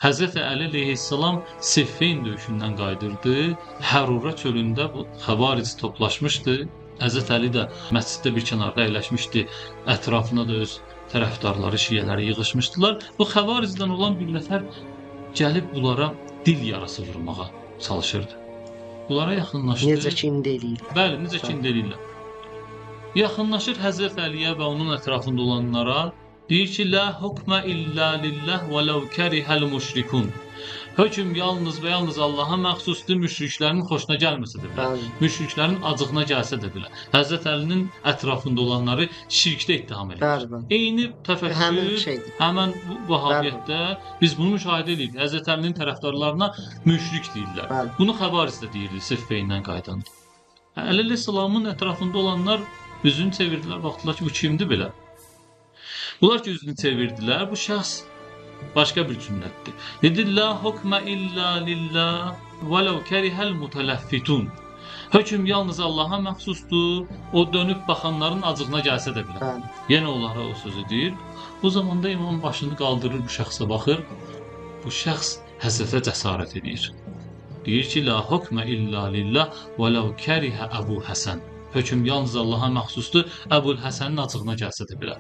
Həzrəti Əli əleyhissalam Siffin döyüşündən qayıdırdı. Hərura çölündə bu xəvaric toplaşmışdı. Həzrət Əli də məsciddə bir kənarda əyləşmişdi. Ətrafına da öz tərəfdarları, şiyələri yığışmışdılar. Bu xəvaricdən olan bir nəfər gəlib bunlara dil yarası vurmağa çalışırdı. Bunlara yaxınlaşdı. Necə ki indi eləyirlər. Bəli, necə ki indi eləyirlər. Yaxınlaşır Həzrət Əliyə və onun ətrafında olanlara, deyir ki, "Lə hukmə illə lillah və ləv kərihəl müşrikun." Hökm yalnız və yalnız Allaha məxsusdur, müşriklərin xoşuna gəlməsə də bilər. Bəli. Müşriklərin acığına gəlsə də bilər. Həzrət Əlinin ətrafında olanları şirkdə ittiham edir. Bəli, bəli. Eyni təfəkkür, Həmin şeydir. həmən bu vəhabiyyətdə biz bunu müşahidə edirik. Həzrət Əlinin tərəfdarlarına müşrik deyirlər. Bəli. Bunu xəvaric də deyirlər Siffeyndən qayıdan. Əli əleyhissalamın ətrafında olanlar üzünü çevirdilər, baxdılar ki, bu kimdir belə? Bunlar ki, üzünü çevirdilər, bu şəxs başqa bir cümlətdir. Dedi, "La hukmə illə lillah və ləv kərihəl mutələffitun." Hökm yalnız Allaha məxsusdur, o dönüb baxanların acığına gəlsə də bilər. Bəli. Yenə onlara o sözü deyir. Bu zamanda imam başını qaldırır, bu şəxsə baxır. Bu şəxs Həzrətə cəsarət edir. Deyir ki, "La hukmə illə lillah və ləv kərihə Əbu Həsən." Hökm yalnız Allaha məxsusdur, Əbul Həsənin acığına gəlsə də bilər.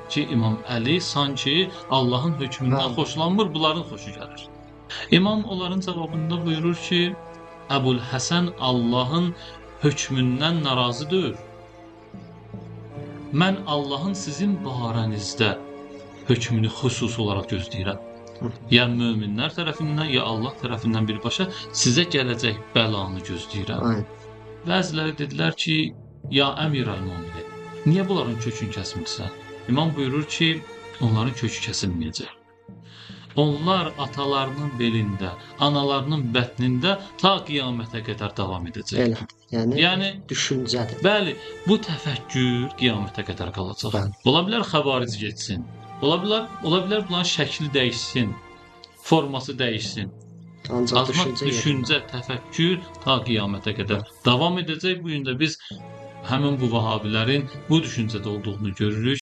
Ki, İmam Əli sanki Allahın hökmündən xoşlanmır, bunların xoşu gəlir. İmam onların cavabında buyurur ki, Əbul Həsən Allahın hökmündən narazıdır. Mən Allahın sizin barənizdə hökmünü xüsusi olaraq gözləyirəm. Ya möminlər tərəfindən, ya Allah tərəfindən birbaşa sizə gələcək bəlanı gözləyirəm. Aynen. Bəziləri dedilər ki, ya əmirəl-müminin, niyə bunların kökünü kəsmirsən? İmam buyurur ki, onların kökü kəsilməyəcək. Onlar atalarının belində, analarının bətnində ta qiyamətə qədər davam edəcək. Elə. Yəni düşüncədir. Bəli, bu təfəkkür qiyamətə qədər qalacaq. Bəli. Ola bilər xəvaric getsin. Ola bilər bunların şəkli dəyişsin, forması dəyişsin. Ancaq düşüncə, təfəkkür ta qiyamətə qədər davam edəcək. Bu gün də biz həmin bu vəhabilərin bu düşüncədə olduğunu görürük.